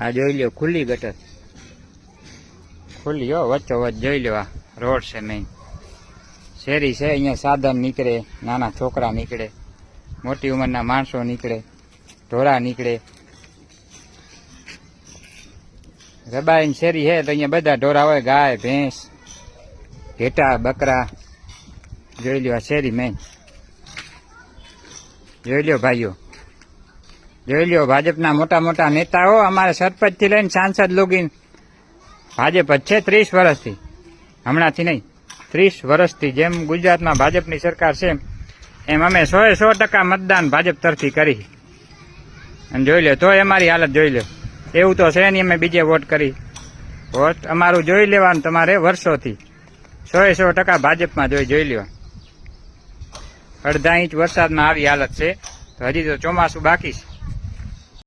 આ જોઈ લ્યો ખુલ્લી ગટર, ખુલ્લી હો, વચ્ચો વચ્ચ જોઈ લ્યો. આ રોડ છે મેઇન શેરી છે. અહીંયા સાધન નીકળે, નાના છોકરા નીકળે, મોટી ઉંમરના માણસો નીકળે, ઢોરા નીકળે. રબાઈની શેરી છે તો અહીંયા બધા ઢોરા હોય, ગાય ભેંસ ઘેટા બકરા. જોઈ લ્યો આ શેરી મેઇન, જોઈ લ્યો ભાઈઓ, જોઈ લ્યો. ભાજપના મોટા મોટા નેતાઓ અમારે સરપંચ થી લઈને સાંસદ લોગીન ભાજપ જ છે 30 વર્ષથી, હમણાંથી નહીં 30 વર્ષથી. જેમ ગુજરાતમાં ભાજપની સરકાર છે એમ અમે 100% મતદાન ભાજપ તરફથી કરી. અને જોઈ લો તોય અમારી હાલત જોઈ લો. એવું તો છે નહીં અમે બીજે વોટ કરી. વોટ અમારું જોઈ લેવાનું તમારે વર્ષોથી. 100% ભાજપમાં જોઈ લ્યો. અડધા ઇંચ વરસાદમાં આવી હાલત છે. તો હજી તો ચોમાસું બાકી છે.